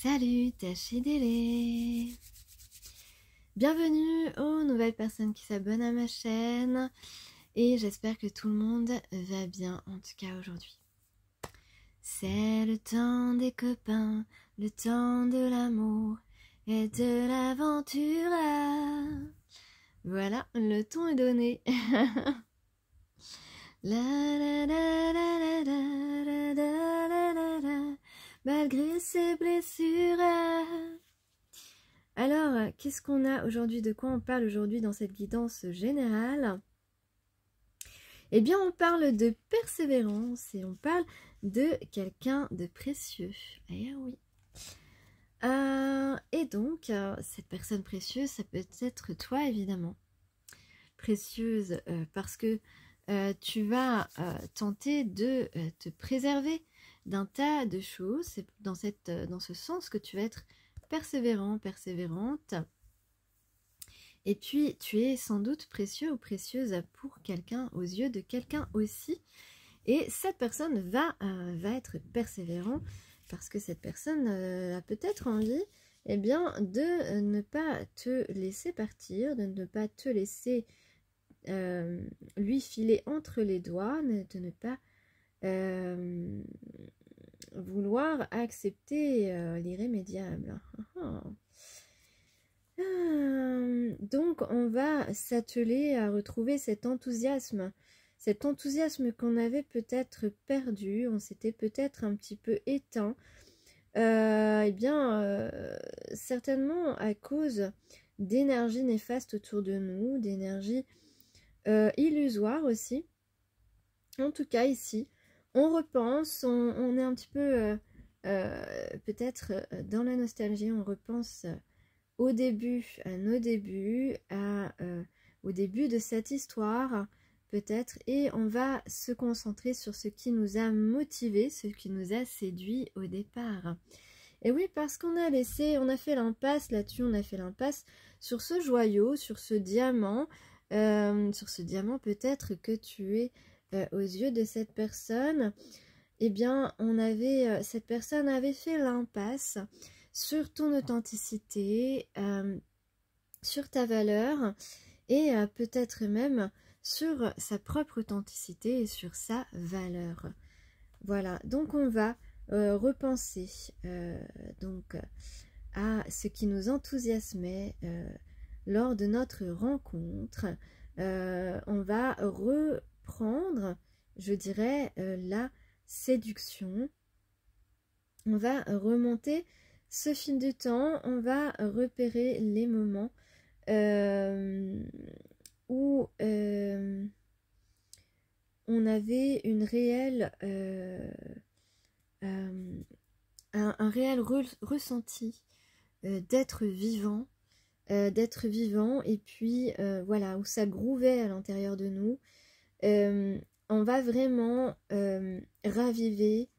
Salut Tachidélé. Bienvenue aux nouvelles personnes qui s'abonnent à ma chaîne et j'espère que tout le monde va bien en tout cas aujourd'hui. C'est le temps des copains, le temps de l'amour et de l'aventure. Voilà, le ton est donné. Malgré ses blessures. Alors, qu'est-ce qu'on a aujourd'hui? De quoi on parle aujourd'hui dans cette guidance générale? Eh bien, on parle de persévérance et on parle de quelqu'un de précieux. Eh oui. Et donc, cette personne précieuse, ça peut être toi, évidemment. Précieuse parce que tu vas tenter de te préserver d'un tas de choses. C'est dans ce sens que tu vas être persévérant, persévérante. Et puis, tu es sans doute précieux ou précieuse pour quelqu'un, aux yeux de quelqu'un aussi. Et cette personne va être persévérant parce que cette personne a peut-être envie de ne pas te laisser partir, de ne pas te laisser lui filer entre les doigts, de ne pas vouloir accepter l'irrémédiable. Donc on va s'atteler à retrouver cet enthousiasme qu'on avait peut-être perdu, on s'était peut-être un petit peu éteint, certainement à cause d'énergie néfaste autour de nous, d'énergie illusoire aussi. En tout cas ici, on repense, on est un petit peu peut-être dans la nostalgie, on repense au début, à nos débuts, au début de cette histoire peut-être, et on va se concentrer sur ce qui nous a motivés, ce qui nous a séduit au départ. Et oui, parce qu'on a fait l'impasse là-dessus, on a fait l'impasse sur ce joyau, sur ce diamant peut-être que tu es aux yeux de cette personne. Eh bien, cette personne avait fait l'impasse sur ton authenticité, sur ta valeur et peut-être même sur sa propre authenticité et sur sa valeur. Voilà, donc on va repenser à ce qui nous enthousiasmait lors de notre rencontre. On va reprendre, je dirais, la séduction. On va remonter ce fil du temps, on va repérer les moments où on avait une réelle, un réel ressenti d'être vivant, et puis voilà, où ça grouvait à l'intérieur de nous. On va vraiment raviver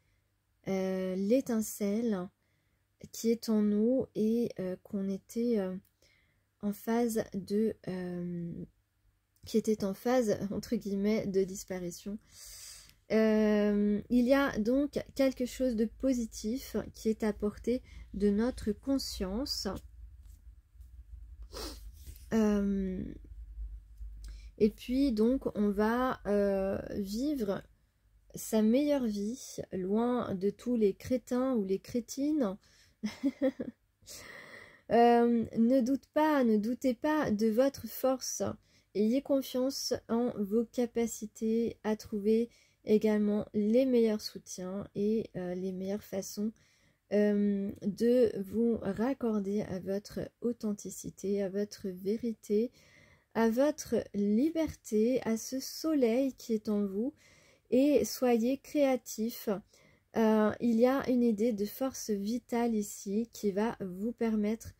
l'étincelle qui est en nous et qu'on était en phase de qui était en phase entre guillemets de disparition. Il y a donc quelque chose de positif qui est apporté de notre conscience, et puis donc on va vivre sa meilleure vie, loin de tous les crétins ou les crétines. Ne doutez pas de votre force. Ayez confiance en vos capacités à trouver également les meilleurs soutiens et les meilleures façons de vous raccorder à votre authenticité, à votre vérité, à votre liberté, à ce soleil qui est en vous. Et soyez créatifs. Il y a une idée de force vitale ici qui va vous permettre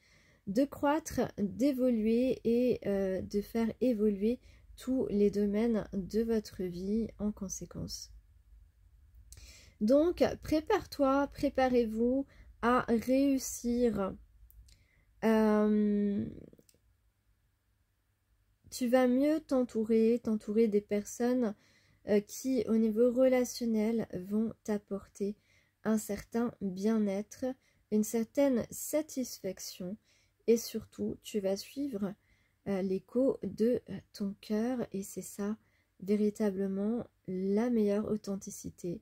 de croître, d'évoluer et de faire évoluer tous les domaines de votre vie en conséquence. Donc, prépare-toi, préparez-vous à réussir. Tu vas mieux t'entourer des personnes qui, au niveau relationnel, vont t'apporter un certain bien-être, une certaine satisfaction et surtout tu vas suivre l'écho de ton cœur et c'est ça véritablement la meilleure authenticité,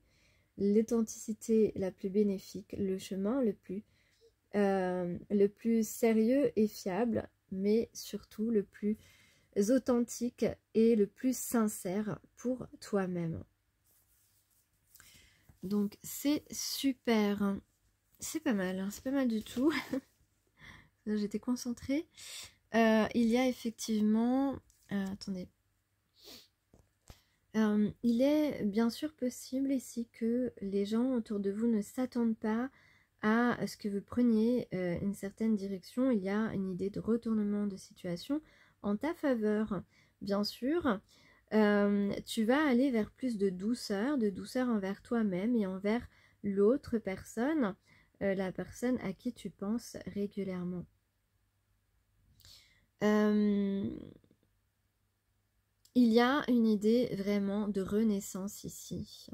l'authenticité la plus bénéfique, le chemin le plus sérieux et fiable, mais surtout le plus authentique et le plus sincère pour toi-même. Donc c'est super, c'est pas mal, hein, c'est pas mal du tout. J'étais concentrée. Il y a effectivement, attendez, il est bien sûr possible ici que les gens autour de vous ne s'attendent pas à ce que vous preniez une certaine direction. Il y a une idée de retournement de situation en ta faveur. Bien sûr, tu vas aller vers plus de douceur envers toi-même et envers l'autre personne, la personne à qui tu penses régulièrement. Il y a une idée vraiment de renaissance ici.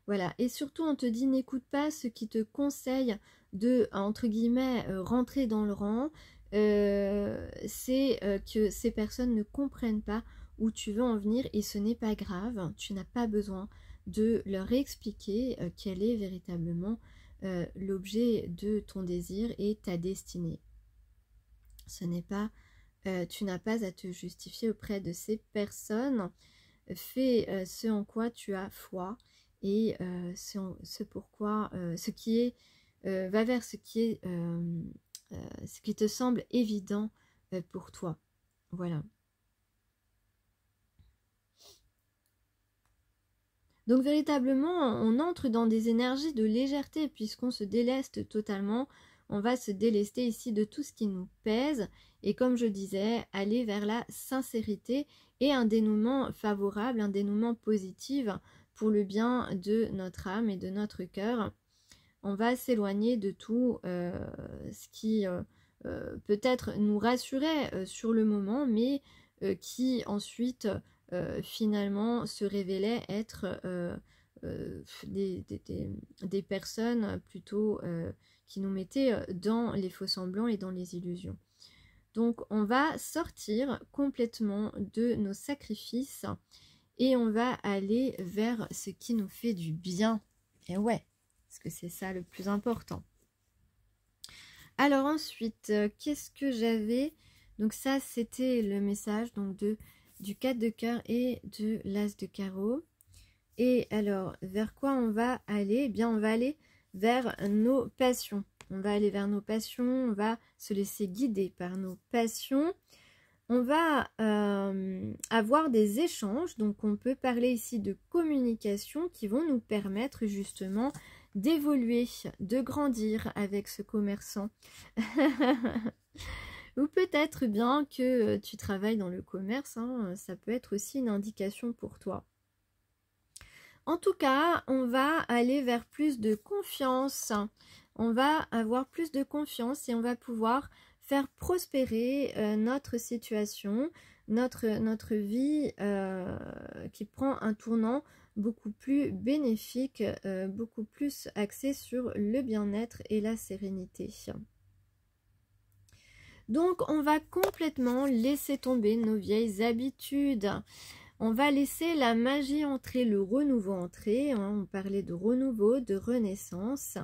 Voilà, et surtout on te dit n'écoute pas ceux qui te conseillent de, entre guillemets, rentrer dans le rang. C'est que ces personnes ne comprennent pas où tu veux en venir et ce n'est pas grave. Tu n'as pas besoin de leur expliquer quel est véritablement l'objet de ton désir et ta destinée. Ce n'est pas, tu n'as pas à te justifier auprès de ces personnes. Fais ce en quoi tu as foi et ce pourquoi, ce qui est, va vers ce qui te semble évident pour toi. Voilà. Donc véritablement, on entre dans des énergies de légèreté puisqu'on se déleste totalement. On va se délester ici de tout ce qui nous pèse et comme je disais, aller vers la sincérité et un dénouement favorable, un dénouement positif pour le bien de notre âme et de notre cœur. On va s'éloigner de tout ce qui peut-être nous rassurait sur le moment, mais qui ensuite finalement se révélait être des personnes plutôt qui nous mettaient dans les faux-semblants et dans les illusions. Donc on va sortir complètement de nos sacrifices et on va aller vers ce qui nous fait du bien. Et ouais, parce que c'est ça le plus important. Alors ensuite, qu'est-ce que j'avais? Donc ça, c'était le message donc du 4 de cœur et de l'as de carreau. Et alors, vers quoi on va aller? Eh bien, on va aller vers nos passions. On va aller vers nos passions, on va se laisser guider par nos passions. On va avoir des échanges, donc on peut parler ici de communication qui vont nous permettre justement d'évoluer, de grandir avec ce commerçant. Ou peut-être bien que tu travailles dans le commerce, hein, ça peut être aussi une indication pour toi. En tout cas, on va aller vers plus de confiance. On va avoir plus de confiance et on va pouvoir faire prospérer notre situation, notre vie qui prend un tournant beaucoup plus bénéfique, beaucoup plus axé sur le bien-être et la sérénité. Donc, on va complètement laisser tomber nos vieilles habitudes. On va laisser la magie entrer, le renouveau entrer. Hein, on parlait de renouveau, de renaissance.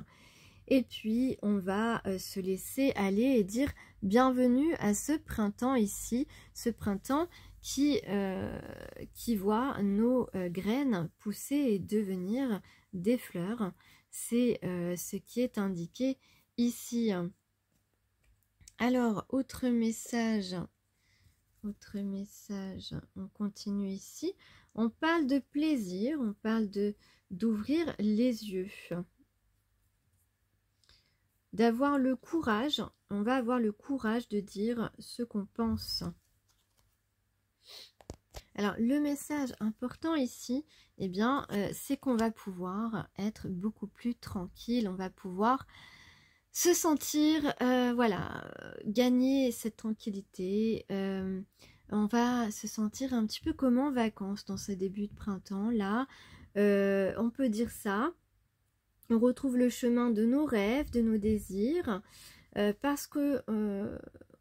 Et puis, on va se laisser aller et dire bienvenue à ce printemps ici. Ce printemps qui voit nos graines pousser et devenir des fleurs. C'est ce qui est indiqué ici. Alors, autre message, on continue ici. On parle de plaisir, on parle d'ouvrir les yeux. D'avoir le courage, on va avoir le courage de dire ce qu'on pense. Alors, le message important ici, eh bien, c'est qu'on va pouvoir être beaucoup plus tranquille, on va pouvoir se sentir, voilà, gagner cette tranquillité. On va se sentir un petit peu comme en vacances dans ce début de printemps, là. On peut dire ça. On retrouve le chemin de nos rêves, de nos désirs, parce que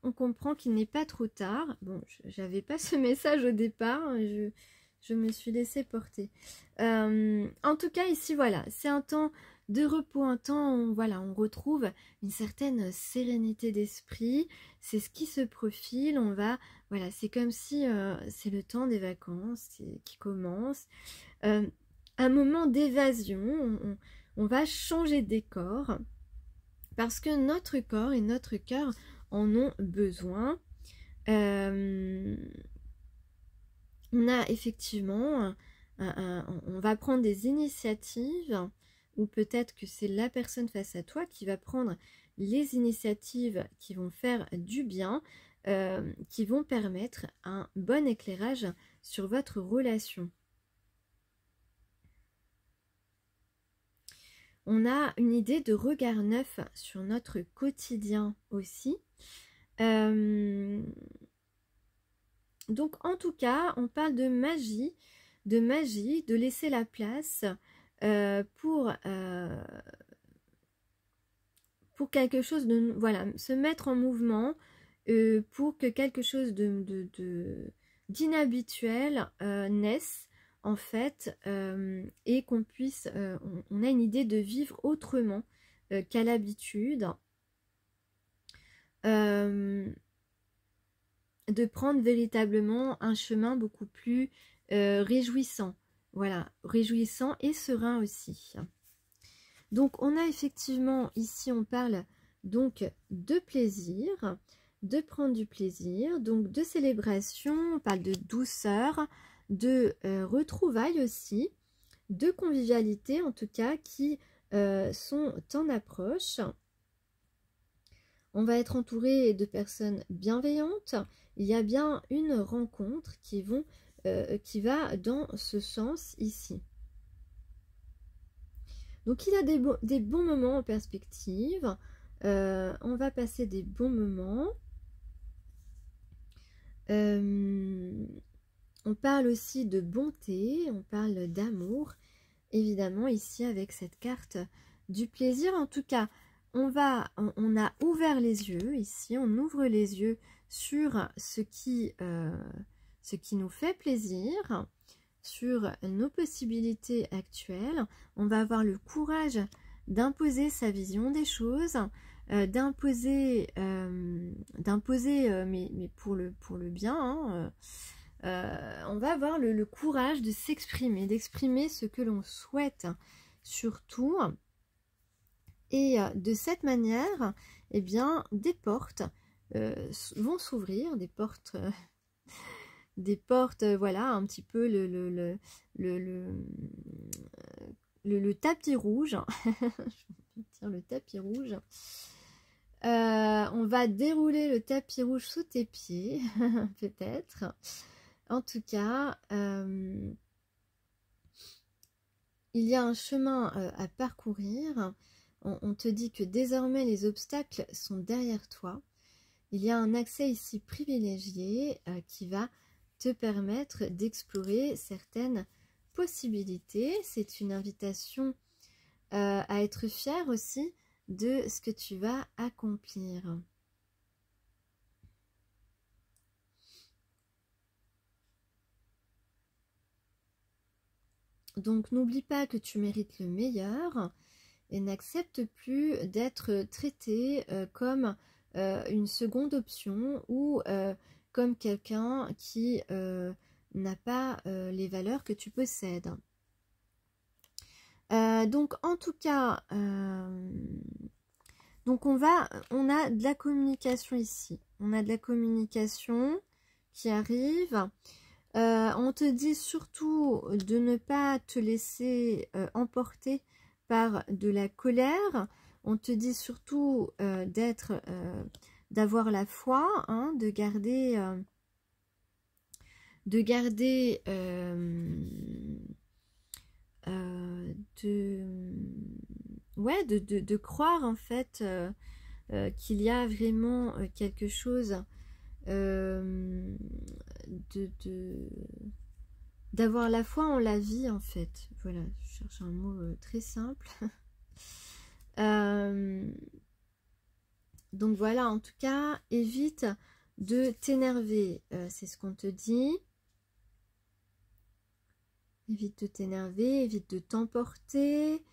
on comprend qu'il n'est pas trop tard. Bon, j'avais pas ce message au départ, hein, je me suis laissée porter. En tout cas, ici, voilà, c'est un temps de repos, un temps où voilà, on retrouve une certaine sérénité d'esprit. C'est ce qui se profile. On va, voilà, c'est comme si c'est le temps des vacances qui commence. Un moment d'évasion. On va changer de décor parce que notre corps et notre cœur en ont besoin. On a effectivement, on va prendre des initiatives, ou peut-être que c'est la personne face à toi qui va prendre les initiatives qui vont faire du bien, qui vont permettre un bon éclairage sur votre relation. On a une idée de regard neuf sur notre quotidien aussi. Donc en tout cas, on parle de magie, de laisser la place pour quelque chose de, voilà, se mettre en mouvement, pour que quelque chose d'inhabituel naisse en fait, et qu'on puisse, on a une idée de vivre autrement qu'à l'habitude, de prendre véritablement un chemin beaucoup plus réjouissant, voilà, réjouissant et serein aussi. Donc on a effectivement ici, on parle donc de plaisir, de prendre du plaisir, donc de célébration, on parle de douceur, de retrouvailles aussi, de convivialité en tout cas, qui sont en approche. On va être entouré de personnes bienveillantes. Il y a bien une rencontre qui va dans ce sens ici. Donc il y a des bons moments en perspective. On va passer des bons moments. On parle aussi de bonté, on parle d'amour, évidemment ici avec cette carte du plaisir. En tout cas, on a ouvert les yeux ici, on ouvre les yeux sur ce qui nous fait plaisir, sur nos possibilités actuelles. On va avoir le courage d'imposer sa vision des choses, d'imposer mais pour le bien, hein, on va avoir le courage de s'exprimer, d'exprimer ce que l'on souhaite surtout. Et de cette manière, eh bien, des portes vont s'ouvrir, des portes, voilà, un petit peu le tapis rouge. Je vais dire le tapis rouge. On va dérouler le tapis rouge sous tes pieds, peut-être. En tout cas, il y a un chemin à parcourir. On te dit que désormais les obstacles sont derrière toi. Il y a un accès ici privilégié qui va te permettre d'explorer certaines possibilités. C'est une invitation à être fier aussi de ce que tu vas accomplir. Donc n'oublie pas que tu mérites le meilleur et n'accepte plus d'être traité comme une seconde option ou comme quelqu'un qui n'a pas les valeurs que tu possèdes. Donc en tout cas, donc on a de la communication ici. On a de la communication qui arrive. On te dit surtout de ne pas te laisser emporter par de la colère. On te dit surtout d'avoir la foi, hein, de croire en fait qu'il y a vraiment quelque chose d'avoir la foi en la vie en fait. Voilà, je cherche un mot très simple. Donc voilà, en tout cas, évite de t'énerver, c'est ce qu'on te dit. Évite de t'énerver, évite de t'emporter.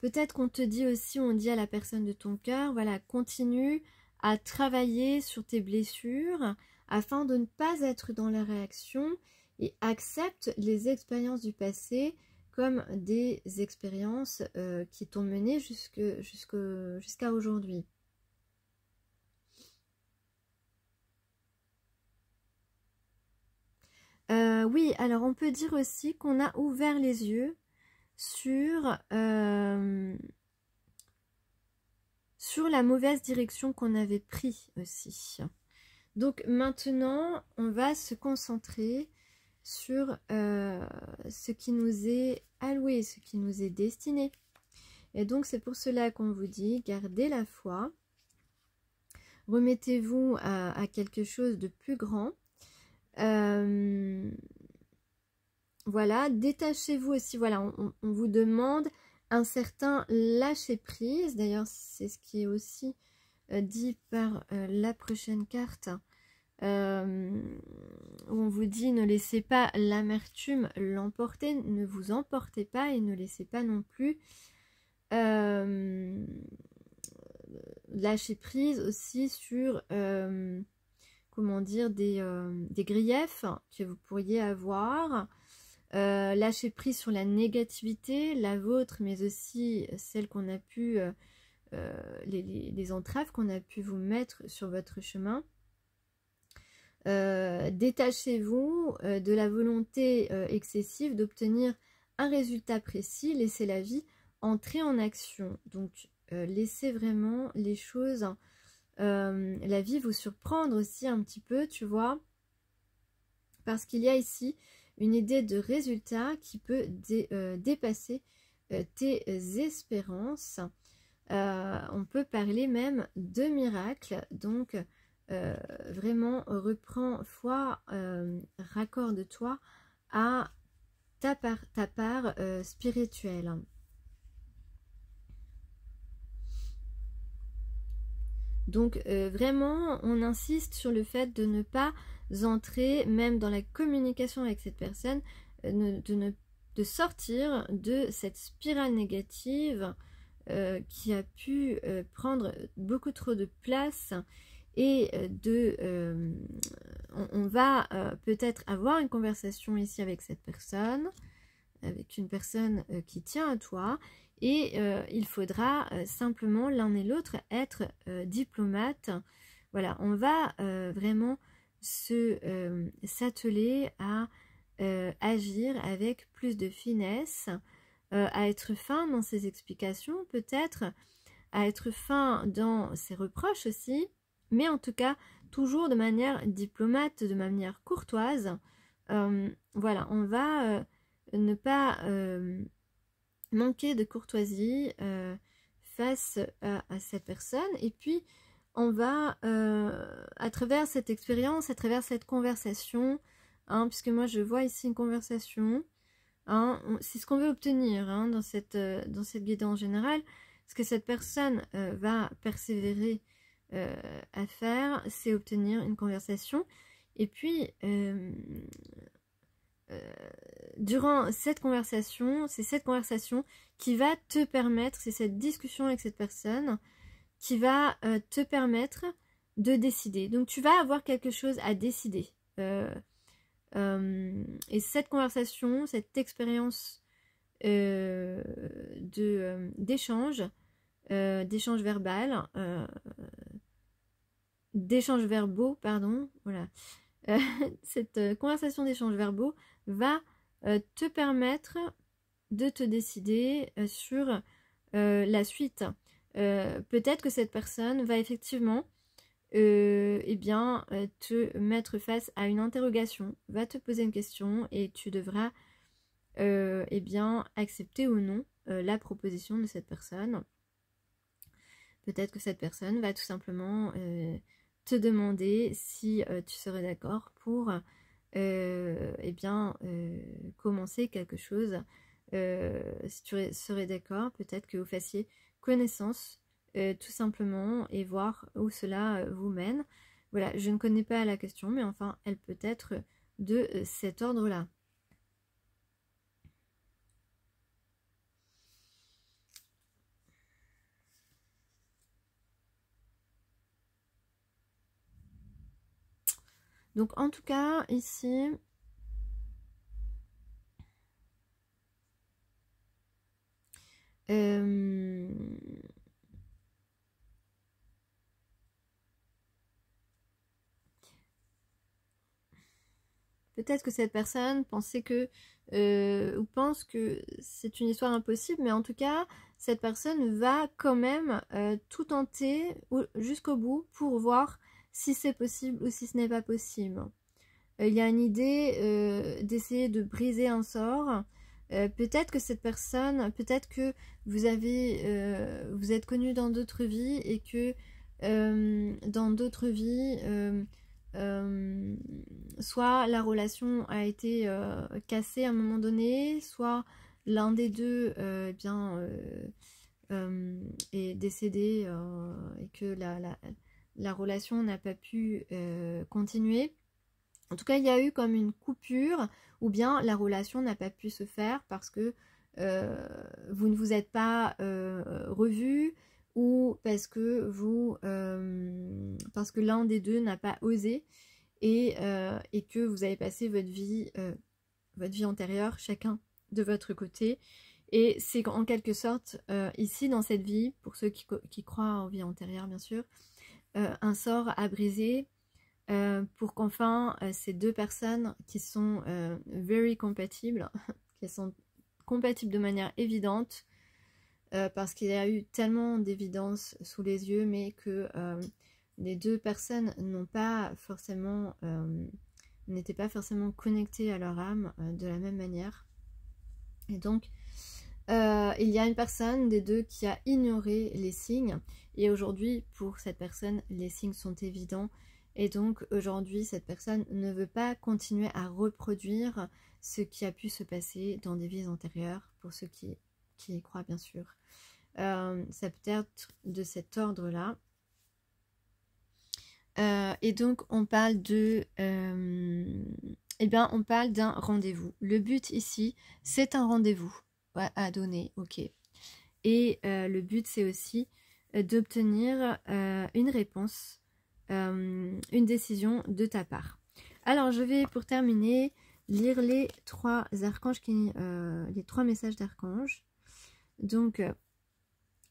Peut-être qu'on te dit aussi, on dit à la personne de ton cœur, voilà, continue à travailler sur tes blessures afin de ne pas être dans la réaction et accepte les expériences du passé comme des expériences qui t'ont mené jusqu'à aujourd'hui. Oui, alors on peut dire aussi qu'on a ouvert les yeux sur la mauvaise direction qu'on avait pris aussi. Donc maintenant, on va se concentrer sur ce qui nous est alloué, ce qui nous est destiné. Et donc c'est pour cela qu'on vous dit, gardez la foi, remettez-vous à quelque chose de plus grand. Voilà, détachez-vous aussi, voilà, on vous demande un certain lâcher-prise. D'ailleurs, c'est ce qui est aussi dit par la prochaine carte. Où on vous dit ne laissez pas l'amertume l'emporter, ne vous emportez pas et ne laissez pas non plus lâcher prise aussi sur comment dire des griefs que vous pourriez avoir, lâcher prise sur la négativité, la vôtre mais aussi celle qu'on a pu les entraves qu'on a pu vous mettre sur votre chemin. Détachez-vous de la volonté excessive d'obtenir un résultat précis, laissez la vie entrer en action. Donc laissez vraiment les choses, la vie vous surprendre aussi un petit peu, tu vois, parce qu'il y a ici une idée de résultat qui peut dépasser tes espérances. On peut parler même de miracle, donc vraiment reprends foi, raccorde-toi à ta part spirituelle. Donc vraiment on insiste sur le fait de ne pas entrer même dans la communication avec cette personne, de sortir de cette spirale négative qui a pu prendre beaucoup trop de place. Et on va peut-être avoir une conversation ici avec cette personne, avec une personne qui tient à toi, et il faudra simplement l'un et l'autre être diplomate. Voilà, on va vraiment s'atteler à agir avec plus de finesse, à être fin dans ses explications peut-être, à être fin dans ses reproches aussi, mais en tout cas toujours de manière diplomate, de manière courtoise. Voilà, on va ne pas manquer de courtoisie face à cette personne, et puis on va à travers cette expérience, à travers cette conversation, puisque moi je vois ici une conversation, c'est ce qu'on veut obtenir dans cette guidée en général. Ce que cette personne va persévérer à faire, c'est obtenir une conversation. Et puis, durant cette conversation, c'est cette conversation qui va te permettre, c'est cette discussion avec cette personne qui va te permettre de décider. Donc, tu vas avoir quelque chose à décider. Et cette conversation, cette expérience d'échange verbal, d'échanges verbaux, pardon, voilà. Cette conversation d'échanges verbaux va te permettre de te décider sur la suite. Peut-être que cette personne va effectivement te mettre face à une interrogation, va te poser une question et tu devras accepter ou non la proposition de cette personne. Peut-être que cette personne va tout simplement te demander si tu serais d'accord pour commencer quelque chose. Si tu serais d'accord, peut-être que vous fassiez connaissance tout simplement et voir où cela vous mène. Voilà, je ne connais pas la question, mais enfin, elle peut être de cet ordre-là. Donc en tout cas, ici, peut-être que cette personne pensait que ou pense que c'est une histoire impossible, mais en tout cas, cette personne va quand même tout tenter jusqu'au bout pour voir si c'est possible ou si ce n'est pas possible. Il y a une idée d'essayer de briser un sort. Peut-être que cette personne, peut-être que vous êtes connu dans d'autres vies et que dans d'autres vies, soit la relation a été cassée à un moment donné, soit l'un des deux est décédé et que la relation n'a pas pu continuer. En tout cas, il y a eu comme une coupure, ou bien la relation n'a pas pu se faire parce que vous ne vous êtes pas revus, ou parce que parce que l'un des deux n'a pas osé et que vous avez passé votre vie antérieure, chacun de votre côté. Et c'est en quelque sorte, ici dans cette vie, pour ceux qui croient en vie antérieure bien sûr, un sort à briser. Pour qu'enfin ces deux personnes qui sont very compatibles, qui sont compatibles de manière évidente, parce qu'il y a eu tellement d'évidence sous les yeux, mais que les deux personnes n'étaient pas forcément connectées à leur âme de la même manière. Et donc il y a une personne des deux qui a ignoré les signes, et aujourd'hui pour cette personne les signes sont évidents. Et donc aujourd'hui, cette personne ne veut pas continuer à reproduire ce qui a pu se passer dans des vies antérieures, pour ceux qui y croient bien sûr. Ça peut être de cet ordre-là. Et donc on parle on parle d'un rendez-vous. Le but ici, c'est un rendez-vous à donner, ok. Et le but, c'est aussi d'obtenir une réponse, une décision de ta part. Alors je vais pour terminer lire les trois archanges, les trois messages d'archanges. Donc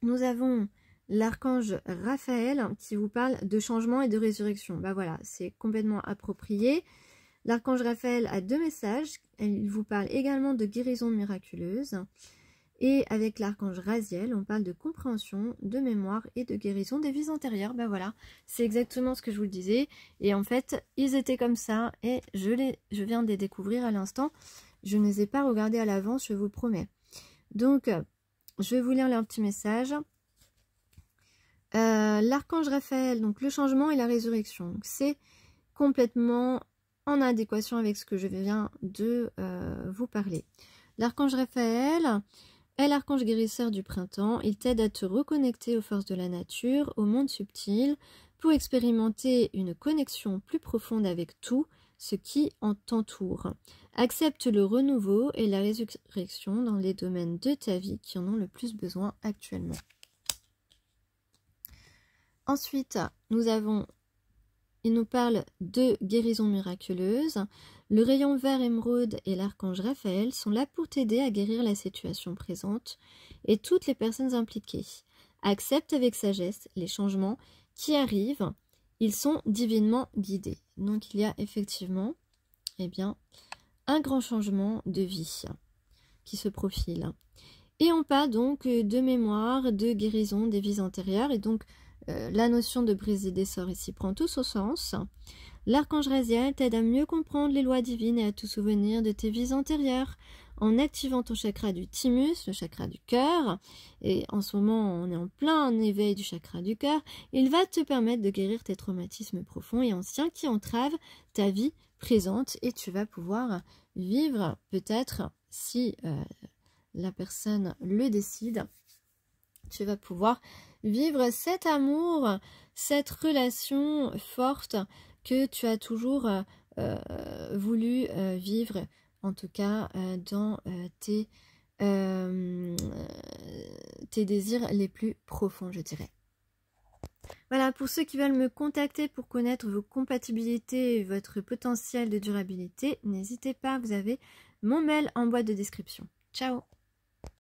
nous avons l'archange Raphaël qui vous parle de changement et de résurrection. Bah voilà, c'est complètement approprié. L'archange Raphaël a deux messages. Il vous parle également de guérison miraculeuse. Et avec l'archange Raziel, on parle de compréhension, de mémoire et de guérison des vies antérieures. Ben voilà, c'est exactement ce que je vous le disais. Et en fait, ils étaient comme ça et je viens de les découvrir à l'instant. Je ne les ai pas regardés à l'avance, je vous le promets. Donc, je vais vous lire leur petit message. L'archange Raphaël, donc le changement et la résurrection. C'est complètement en adéquation avec ce que je viens de vous parler. L'archange Raphaël est l'archange guérisseur du printemps. Il t'aide à te reconnecter aux forces de la nature, au monde subtil, pour expérimenter une connexion plus profonde avec tout ce qui t'entoure. Accepte le renouveau et la résurrection dans les domaines de ta vie qui en ont le plus besoin actuellement. Ensuite, il nous parle de guérison miraculeuse. Le rayon vert émeraude et l'archange Raphaël sont là pour t'aider à guérir la situation présente et toutes les personnes impliquées. Accepte avec sagesse les changements qui arrivent. Ils sont divinement guidés. Donc il y a effectivement un grand changement de vie qui se profile. Et on parle donc de mémoire, de guérison des vies antérieures. Et donc la notion de briser des sorts ici prend tout son sens. L'archange Raziel t'aide à mieux comprendre les lois divines et à te souvenir de tes vies antérieures en activant ton chakra du thymus, le chakra du cœur. Et en ce moment, on est en plein éveil du chakra du cœur. Il va te permettre de guérir tes traumatismes profonds et anciens qui entravent ta vie présente et tu vas pouvoir vivre peut-être, si la personne le décide, tu vas pouvoir vivre cet amour, cette relation forte que tu as toujours voulu vivre, en tout cas dans tes désirs les plus profonds, je dirais. Voilà, pour ceux qui veulent me contacter pour connaître vos compatibilités et votre potentiel de durabilité, n'hésitez pas, vous avez mon mail en boîte de description. Ciao!